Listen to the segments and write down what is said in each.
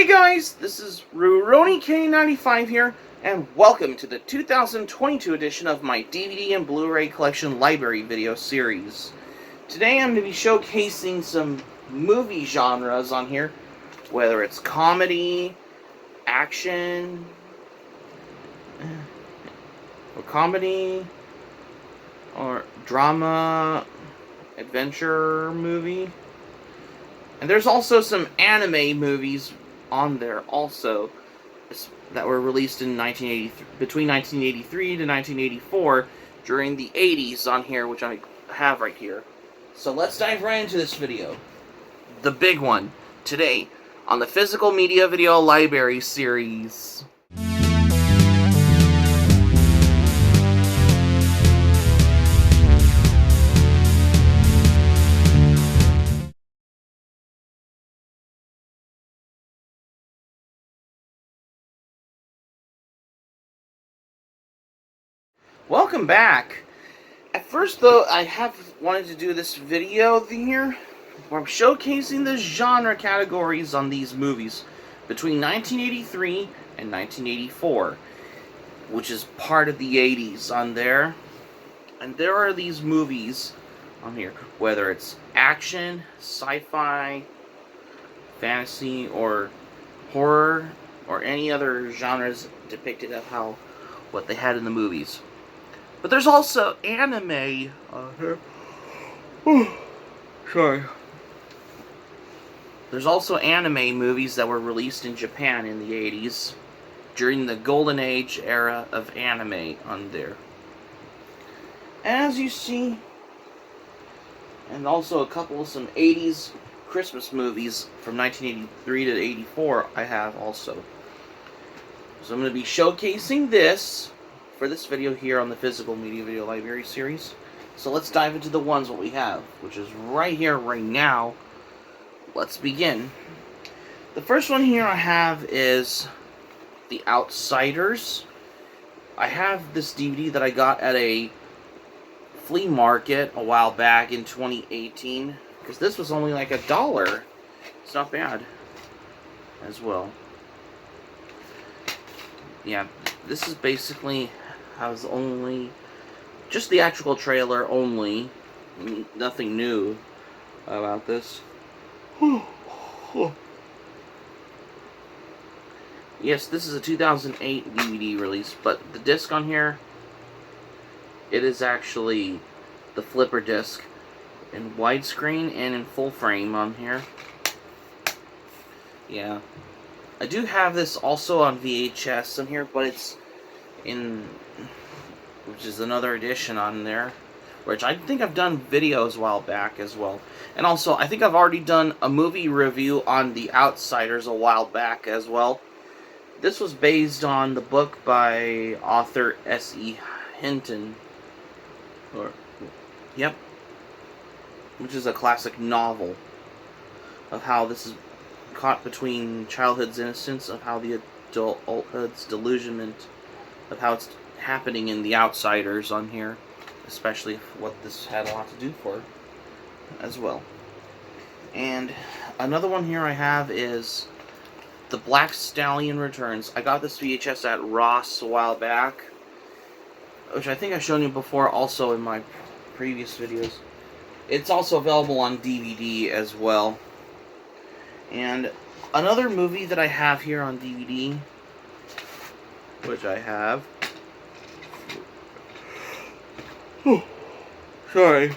Hey guys, this is RuroniK95 here, and welcome to the 2022 edition of my DVD and Blu Ray Collection library video series. Today I'm going to be showcasing some movie genres on here, whether it's comedy, action, or drama, adventure movie. And there's also some anime movies on there also that were released in between 1983 to 1984 during the 80s on here, which I have right here. So let's dive right into this video. The big one today on the Physical Media Video Library series. Welcome back. At first, though, I have wanted to do this video here where I'm showcasing the genre categories on these movies between 1983 and 1984, which is part of the 80s on there. And there are these movies on here, whether it's action, sci-fi, fantasy, or horror, or any other genres depicted of what they had in the movies. But there's also anime here. Sorry. There's also anime movies that were released in Japan in the 80s during the golden age era of anime on there. As you see, and also a couple of some 80s Christmas movies from 1983 to 84 I have also. So I'm going to be showcasing this for this video here on the Physical Media Video Library series. So let's dive into the ones what we have, which is right here, right now. Let's begin. The first one here I have is The Outsiders. I have this DVD that I got at a flea market a while back in 2018, because this was only like $1. It's not bad as well. Yeah, this is basically has only just the actual trailer only, nothing new about this. Yes, this is a 2008 DVD release, but the disc on here, it is actually the flipper disc in widescreen and in full frame on here. Yeah, I do have this also on VHS on here, but it's which is another edition on there, which I think I've done videos a while back as well. And also, I think I've already done a movie review on The Outsiders a while back as well. This was based on the book by author S.E. Hinton. Yep. Which is a classic novel of how this is caught between childhood's innocence, of how the adulthood's delusionment, of how it's happening in The Outsiders on here, especially what this had a lot to do for as well. And another one here I have is The Black Stallion Returns. I got this VHS at Urase a while back, which I think I've shown you before also in my previous videos. It's also available on DVD as well. And another movie that I have here on DVD, which I have... Sorry.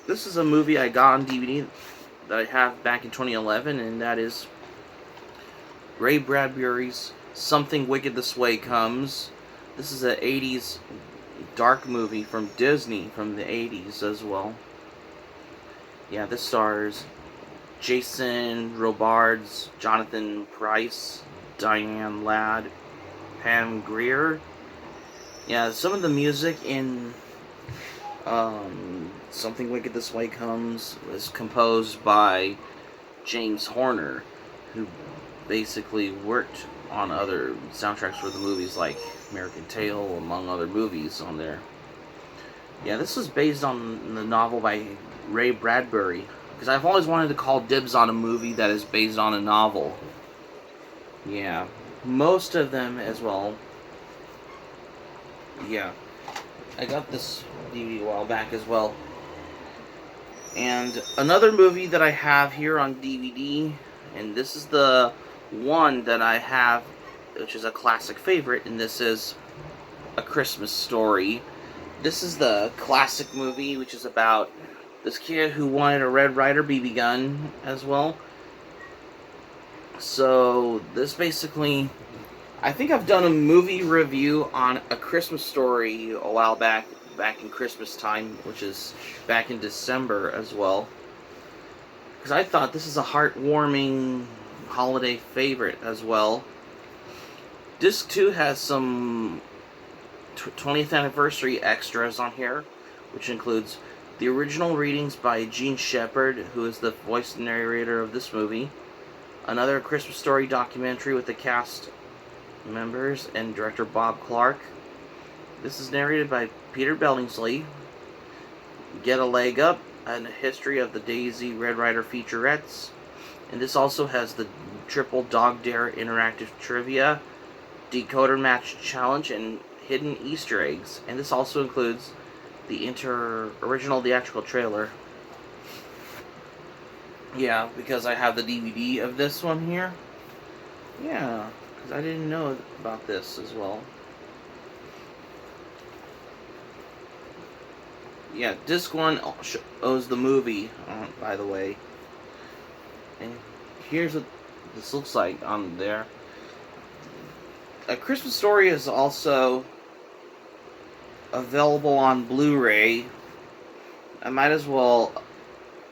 This is a movie I got on DVD that I have back in 2011, and that is Ray Bradbury's Something Wicked This Way Comes. This is an 80s dark movie from Disney from the 80s as well. Yeah, this stars Jason Robards, Jonathan Pryce, Diane Ladd, Pam Grier. Yeah, some of the music in Something Wicked This Way Comes was composed by James Horner, who basically worked on other soundtracks for the movies like American Tail, among other movies on there. Yeah, this was based on the novel by Ray Bradbury, because I've always wanted to call dibs on a movie that is based on a novel. Yeah, most of them as well. Yeah, I got this DVD a while back as well. And another movie that I have here on DVD, and this is the one that I have, which is a classic favorite, and this is A Christmas Story. This is the classic movie, which is about this kid who wanted a Red Ryder BB gun as well. So this basically, I think I've done a movie review on A Christmas Story a while back in Christmas time, which is back in December as well. Because I thought this is a heartwarming holiday favorite as well. Disc 2 has some 20th anniversary extras on here, which includes the original readings by Gene Shepard, who is the voice narrator of this movie, another Christmas Story documentary with the cast members and director Bob Clark. This is narrated by Peter Billingsley. Get a Leg Up, and a history of the Daisy Red Ryder featurettes. And this also has the Triple Dog Dare interactive trivia, Decoder Match Challenge, and hidden Easter eggs. And this also includes the original theatrical trailer. Yeah, because I have the DVD of this one here. Yeah, because I didn't know about this as well. Yeah, disc 1 shows the movie, by the way. And here's what this looks like on there. A Christmas Story is also available on Blu-ray. I might as well,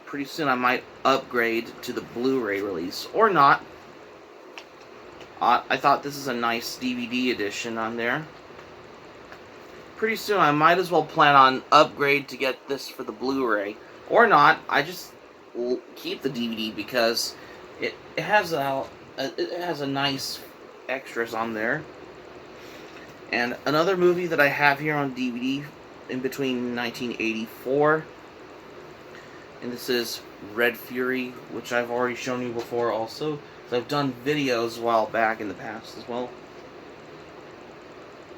pretty soon I might upgrade to the Blu-ray release, or not. I thought this is a nice DVD edition on there. Pretty soon I might as well plan on upgrade to get this for the Blu-ray, or not. I just will keep the DVD because it has a nice extras on there. And another movie that I have here on DVD in between 1984, and this is Red Fury, which I've already shown you before also. So I've done videos a while back in the past as well.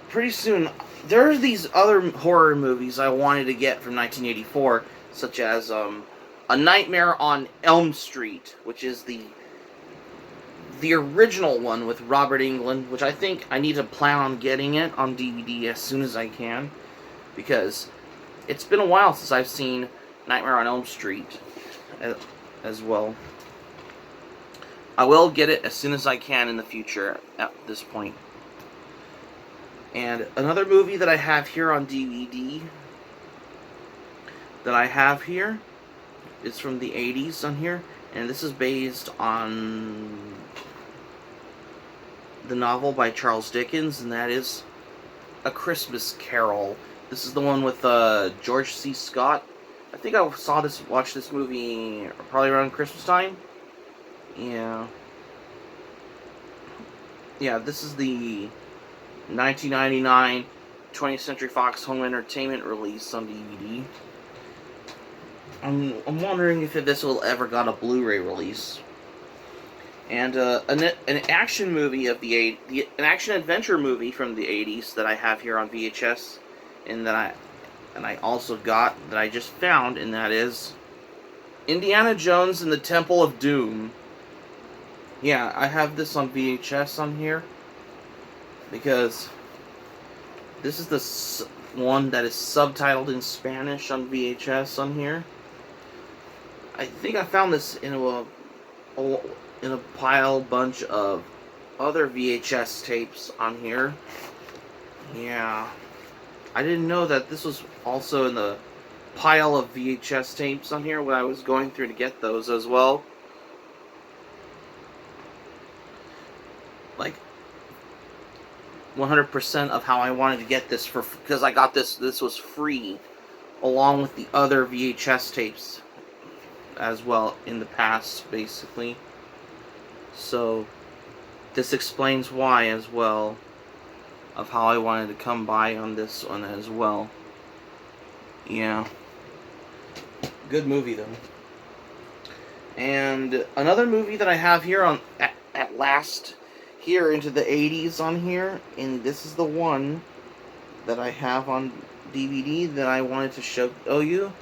Pretty soon, there are these other horror movies I wanted to get from 1984, such as A Nightmare on Elm Street, which is the original one with Robert Englund, which I think I need to plan on getting it on DVD as soon as I can, because it's been a while since I've seen Nightmare on Elm Street as well. I will get it as soon as I can in the future at this point. And another movie that I have here on DVD that I have here is from the 80s on here, and this is based on the novel by Charles Dickens, and that is A Christmas Carol. This is the one with George C. Scott. I think I watched this movie probably around Christmas time. Yeah. Yeah, this is the 1999 20th Century Fox Home Entertainment release on DVD. I'm wondering if this will ever got a Blu-ray release. And an action movie of an action adventure movie from the 80s that I have here on VHS, and that I also got, that I just found, and that is Indiana Jones and the Temple of Doom. Yeah, I have this on VHS on here, because this is the one that is subtitled in Spanish on VHS on here. I think I found this in a bunch of other VHS tapes on here. Yeah, I didn't know that this was also in the pile of VHS tapes on here when I was going through to get those as well. Like 100% of how I wanted to get this because I got this was free along with the other VHS tapes as well in the past, basically. So this explains why as well, of how I wanted to come by on this one as well. Yeah, good movie though. And another movie that I have here on at last here into the 80s on here, and this is the one that I have on DVD that I wanted to show you,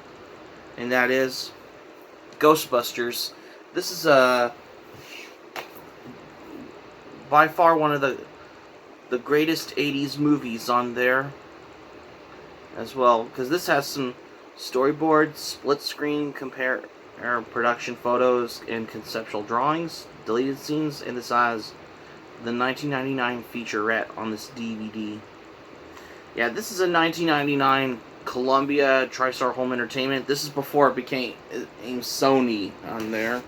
and that is Ghostbusters. This is by far one of the greatest 80s movies on there as well, because this has some storyboards, split screen production photos and conceptual drawings, deleted scenes, and this has the 1999 featurette on this DVD. Yeah, this is a 1999 Columbia TriStar Home Entertainment. This is before it became Sony on there,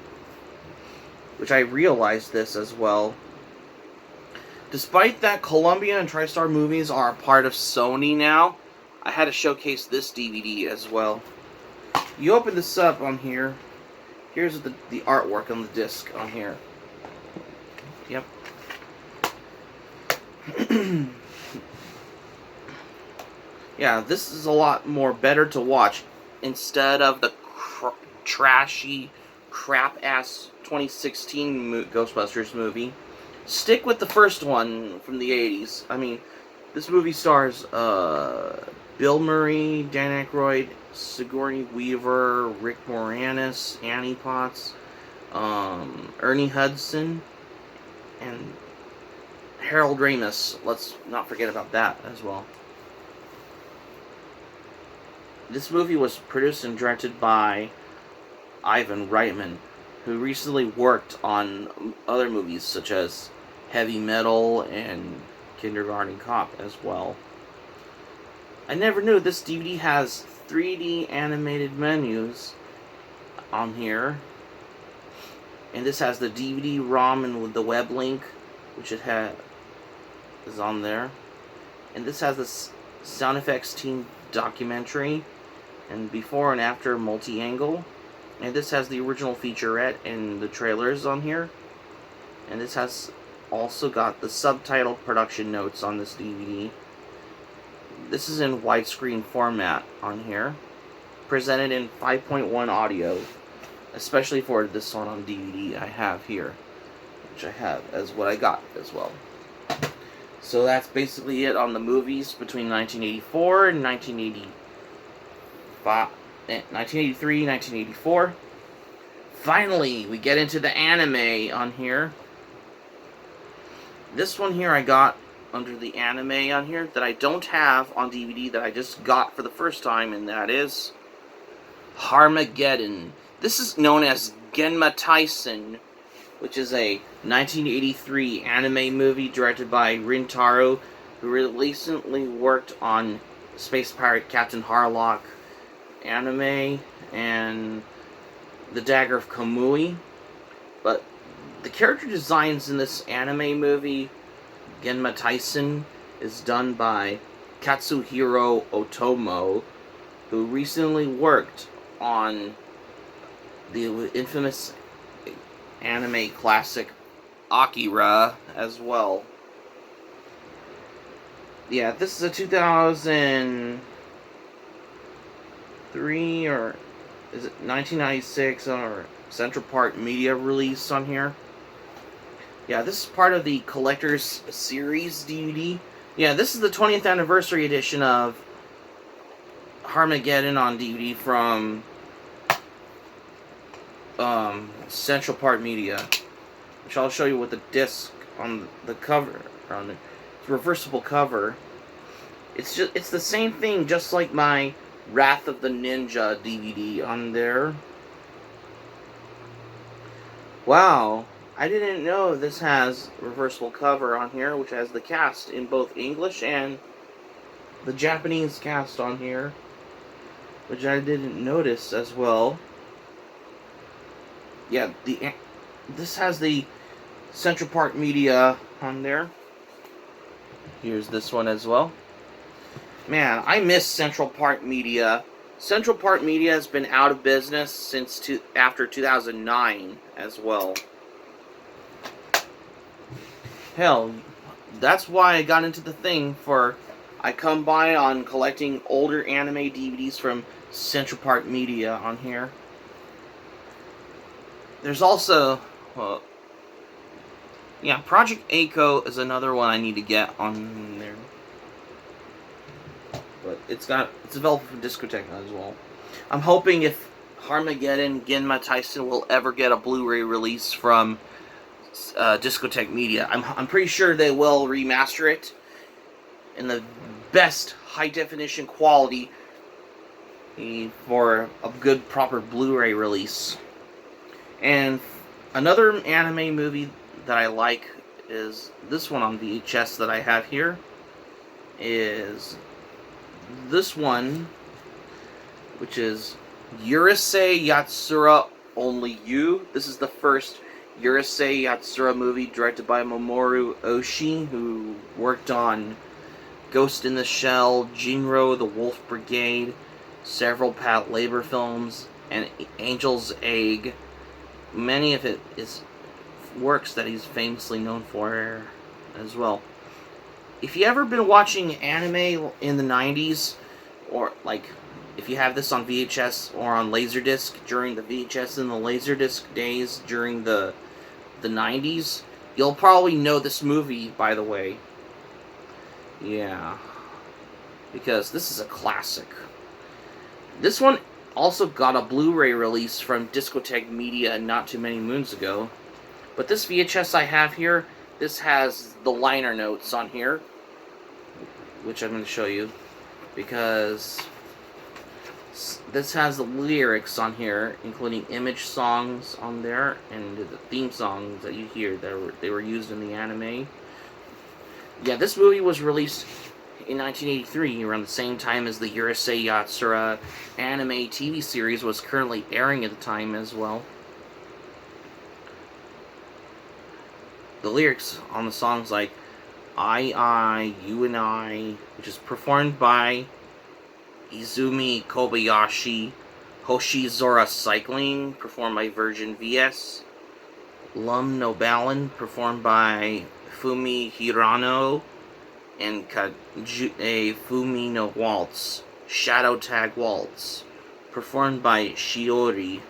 which I realized this as well. Despite that Columbia and TriStar movies are a part of Sony now, I had to showcase this DVD as well. You open this up on here. Here's the artwork on the disc on here. Yep. Yeah, this is a lot more better to watch instead of the trashy, crap-ass 2016 Ghostbusters movie. Stick with the first one from the 80s. I mean, this movie stars Bill Murray, Dan Aykroyd, Sigourney Weaver, Rick Moranis, Annie Potts, Ernie Hudson, and Harold Ramis. Let's not forget about that as well. This movie was produced and directed by Ivan Reitman, who recently worked on other movies such as Heavy Metal and Kindergarten Cop as well. I never knew this DVD has 3D animated menus on here. And this has the DVD ROM and with the web link, which it is on there. And this has the Sound Effects Team documentary and before and after multi-angle. And this has the original featurette and the trailers on here. And this has also got the subtitled production notes on this DVD. This is in widescreen format on here, presented in 5.1 audio, especially for this one on DVD I have here, which I have as what I got as well. So that's basically it on the movies between 1984 and 1983, 1984. Finally, we get into the anime on here. This one here I got under the anime on here that I don't have on DVD that I just got for the first time, and that is Harmageddon. This is known as Genma Tyson, which is a 1983 anime movie directed by Rintaro, who recently worked on Space Pirate Captain Harlock anime and The Dagger of Kamui. But the character designs in this anime movie, Genma Tyson, is done by Katsuhiro Otomo, who recently worked on the infamous anime classic Akira as well. Yeah, this is a 2003 or is it 1996 or Central Park Media release on here. Yeah, this is part of the Collector's Series DVD. Yeah, this is the 20th anniversary edition of Harmageddon on DVD from Central Park Media, which I'll show you with the disc on the cover, on the reversible cover. It's the same thing, just like my Wrath of the Ninja DVD on there. Wow, I didn't know this has reversible cover on here, which has the cast in both English and the Japanese cast on here, which I didn't notice as well. Yeah, this has the Central Park Media on there. Here's this one as well. Man, I miss Central Park Media. Central Park Media has been out of business since after 2009 as well. Hell, that's why I got into the thing for I come by on collecting older anime DVDs from Central Park Media on here. There's also Yeah, Project Echo is another one I need to get on there. But it's available for Discotheque as well. I'm hoping if Harmageddon Genma Tyson will ever get a Blu-ray release from Discotheque Media. I'm pretty sure they will remaster it in the best high-definition quality for a good, proper Blu-ray release. And another anime movie that I like is this one on VHS that I have here. Is this one, which is Urase Yatsura Only You. This is the first Urase Yatsura movie directed by Mamoru Oshii, who worked on Ghost in the Shell, Jinro, The Wolf Brigade, several Pat Labor films, and Angel's Egg. Many of it is works that he's famously known for as well. If you ever been watching anime in the 90s, or like if you have this on VHS or on Laserdisc during the VHS and the Laserdisc days during the 90s, you'll probably know this movie, by the way. Yeah. Because this is a classic. This one also got a Blu-ray release from Discotheque Media not too many moons ago. But this VHS I have here, this has the liner notes on here, which I'm going to show you, because this has the lyrics on here, including image songs on there, and the theme songs that you hear that they were used in the anime. Yeah, this movie was released in 1983, around the same time as the Urase Yatsura anime TV series was currently airing at the time as well. The lyrics on the songs like I, You and I, which is performed by Izumi Kobayashi, Hoshizora Cycling, performed by Virgin VS, Lum no Balin, performed by Fumi Hirano, and Kajue Fumi no Waltz, Shadow Tag Waltz, performed by Shiori.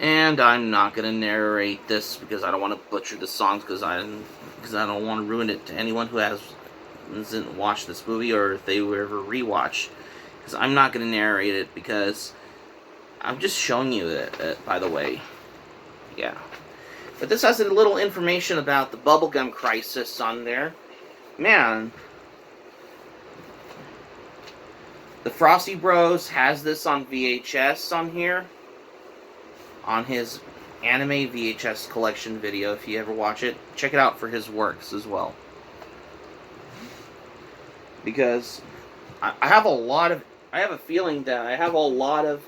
And I'm not going to narrate this because I don't want to butcher the songs, because I don't want to ruin it to anyone who hasn't watched this movie, or if they will ever rewatch. Because I'm not going to narrate it, because I'm just showing you it, by the way. Yeah. But this has a little information about the bubblegum crisis on there. Man. The Frosty Bros has this on VHS on here, on his anime VHS collection video. If you ever watch it, check it out for his works as well. Because I have a feeling that I have a lot of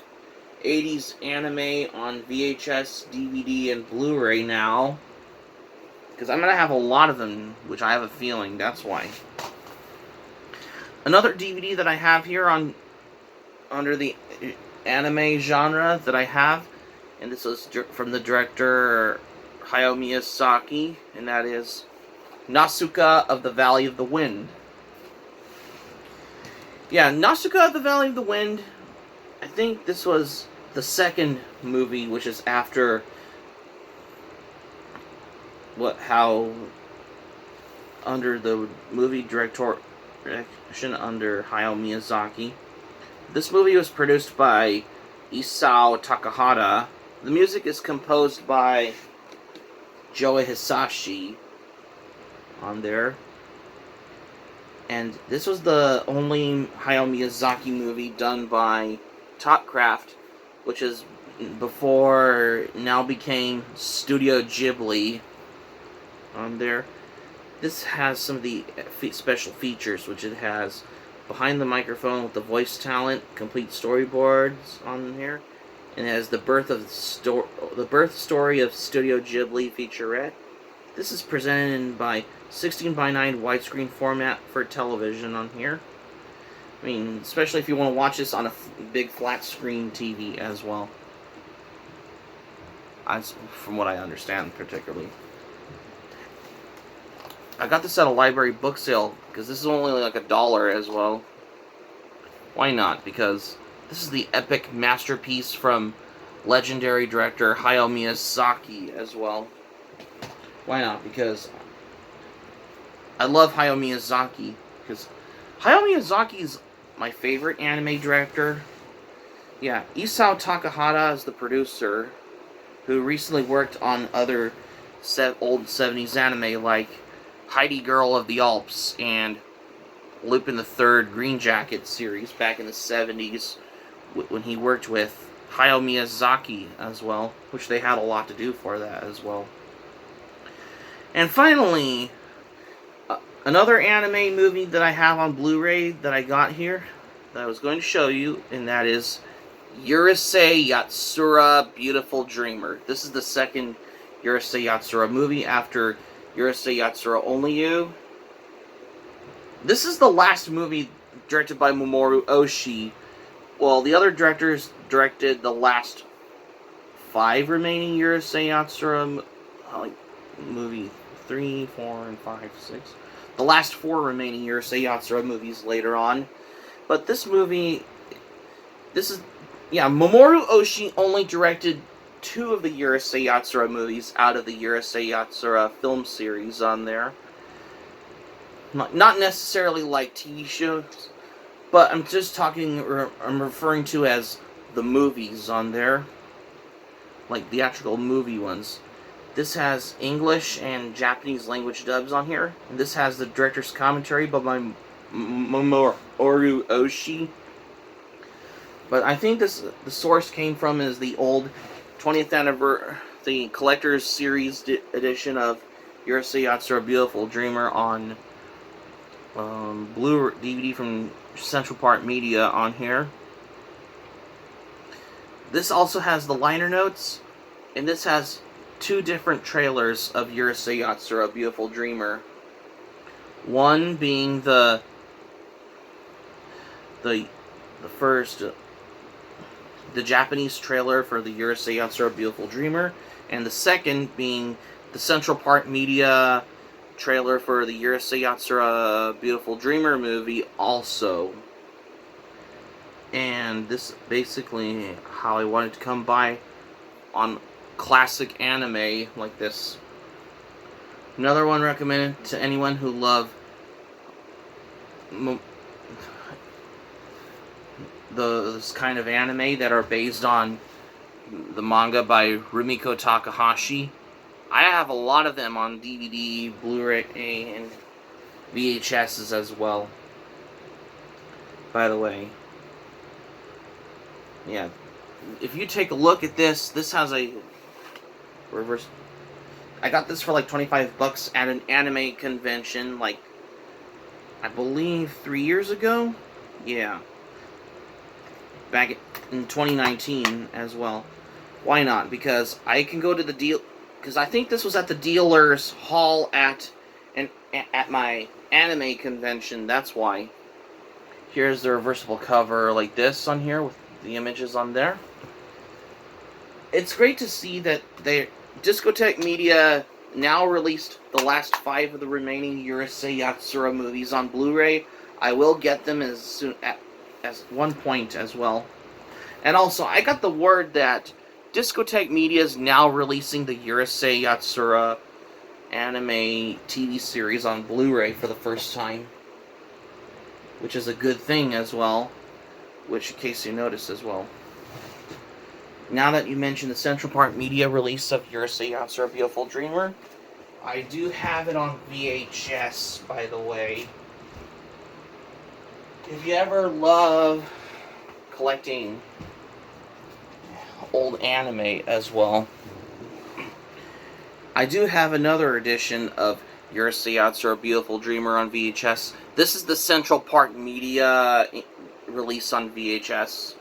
80s anime on VHS, DVD, and Blu-ray now. Because I'm going to have a lot of them, which I have a feeling, that's why. Another DVD that I have here under the anime genre that I have, and this was from the director Hayao Miyazaki, and that is Nasuka of the Valley of the Wind. Yeah, Nasuka of the Valley of the Wind, I think this was the second movie, which is after under the movie direction under Hayao Miyazaki. This movie was produced by Isao Takahata. The music is composed by Joe Hisashi on there. And this was the only Hayao Miyazaki movie done by Topcraft, which is before now became Studio Ghibli on there. This has some of the special features, which it has behind the microphone with the voice talent, complete storyboards on here, and it has the birth story of Studio Ghibli featurette. This is presented by 16:9 widescreen format for television on here. I mean, especially if you want to watch this on a big flat screen TV as well. From what I understand, particularly. I got this at a library book sale, because this is only like $1 as well. Why not? Because this is the epic masterpiece from legendary director Hayao Miyazaki as well. Why not? Because I love Hayao Miyazaki. Because Hayao Miyazaki is my favorite anime director. Yeah, Isao Takahata is the producer, who recently worked on other old 70s anime like Heidi Girl of the Alps and Lupin the Third Green Jacket series back in the 70s when he worked with Hayao Miyazaki as well, which they had a lot to do for that as well. And finally, another anime movie that I have on Blu-ray that I got here that I was going to show you, and that is Urase Yatsura Beautiful Dreamer. This is the second Urase Yatsura movie after Urase Yatsura Only You. This is the last movie directed by Mamoru Oshii. Well, the other directors directed the last 5 remaining Urase Yatsura movie 3, 4, and 5, 6. The last 4 remaining Urase Yatsura movies later on. But this movie, Mamoru Oshii only directed 2 of the Urase Yatsura movies out of the Urase Yatsura film series on there. Not necessarily like TV shows, but I'm just talking, I'm referring to as the movies on there. Like theatrical movie ones. This has English and Japanese language dubs on here. And this has the director's commentary by Mamoru Oshii. But I think the source came from is the old 20th anniversary, the collector's series edition of Urase Yatsura Beautiful Dreamer on Blu DVD from Central Park Media on here. This also has the liner notes, and this has 2 different trailers of Urase Yatsura Beautiful Dreamer. One being the first, the Japanese trailer for the Urase Yatsura Beautiful Dreamer, and the second being the Central Park Media trailer for the Urase Yatsura Beautiful Dreamer movie also. And this is basically how I wanted to come by on classic anime like this. Another one recommended to anyone who love this kind of anime that are based on the manga by Rumiko Takahashi. I have a lot of them on DVD, Blu Ray, and VHSs as well. By the way. Yeah. If you take a look at this, this has a reverse. I got this for like $25 at an anime convention, like, I believe 3 years ago? Yeah. Back in 2019 as well. Why not? Because I can go to the deal. Because I think this was at the dealer's hall at my anime convention. That's why. Here's the reversible cover like this on here with the images on there. It's great to see that Discotek Media now released the last 5 of the remaining Urase Yatsura movies on Blu-ray. I will get them as soon as one point as well. And also, I got the word that Discotek Media is now releasing the Urase Yatsura anime TV series on Blu-ray for the first time, which is a good thing as well, which in case you noticed as well. Now that you mentioned the Central Park Media release of Urase Yatsura Beautiful Dreamer, I do have it on VHS, by the way. If you ever love collecting old anime as well, I do have another edition of Urase Yatsura Beautiful Dreamer on VHS. This is the Central Park Media release on VHS.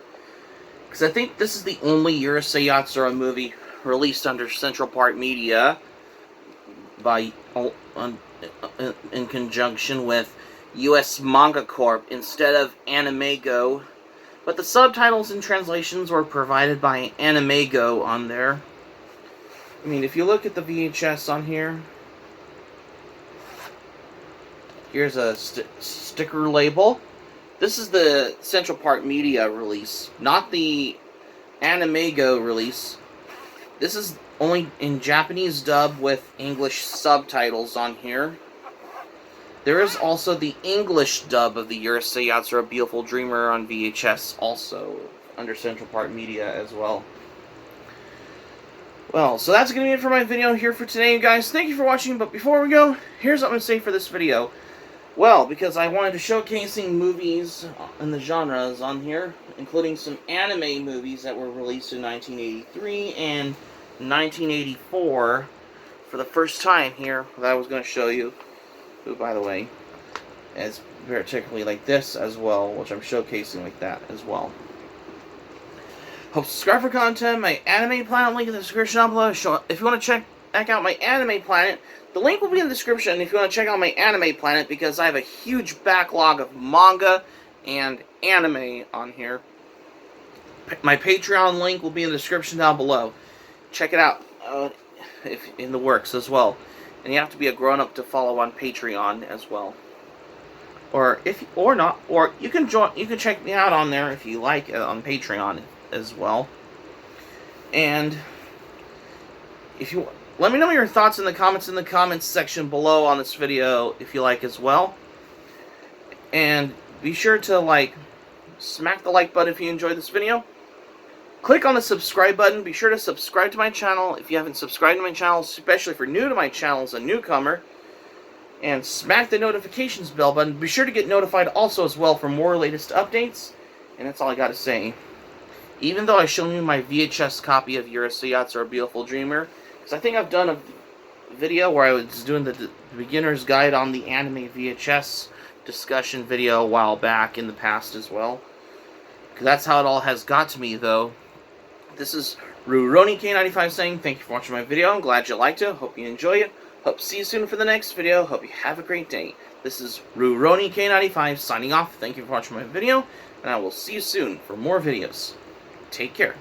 Because I think this is the only Urase Yatsura movie released under Central Park Media in conjunction with US Manga Corp instead of Animego. But the subtitles and translations were provided by Animego on there. I mean, if you look at the VHS on here, here's a sticker label. This is the Central Park Media release, not the Animego release. This is only in Japanese dub with English subtitles on here. There is also the English dub of the Urase Yatsura Beautiful Dreamer on VHS, also under Central Park Media as well. Well, so that's going to be it for my video here for today, guys. Thank you for watching, but before we go, here's what I'm going to say for this video. Well, because I wanted to showcasing movies in the genres on here, including some anime movies that were released in 1983 and 1984 for the first time here that I was going to show you. Who, by the way, is particularly like this as well, which I'm showcasing like that as well. Hope subscribe for content. My Anime Planet link in the description down below. If you want to check out my Anime Planet, the link will be in the description if you want to check out my Anime Planet, because I have a huge backlog of manga and anime on here. My Patreon link will be in the description down below. Check it out if in the works as well. And you have to be a grown-up to follow on Patreon as well. Or you can check me out on there if you like on Patreon as well. And if you let me know your thoughts in the comments section below on this video if you like as well. And be sure to smack the like button if you enjoyed this video. Click on the subscribe button. Be sure to subscribe to my channel if you haven't subscribed to my channel, especially if you're new to my channel as a newcomer. And smack the notifications bell button. Be sure to get notified also as well for more latest updates. And that's all I got to say. Even though I showed you my VHS copy of Urase Yatsura Beautiful Dreamer, because I think I've done a video where I was doing the beginner's guide on the anime VHS discussion video a while back in the past as well. Because that's how it all has got to me, though. This is RuRoniK95 saying thank you for watching my video. I'm glad you liked it. Hope you enjoy it. Hope to see you soon for the next video. Hope you have a great day. This is RuRoniK95 signing off. Thank you for watching my video, and I will see you soon for more videos. Take care.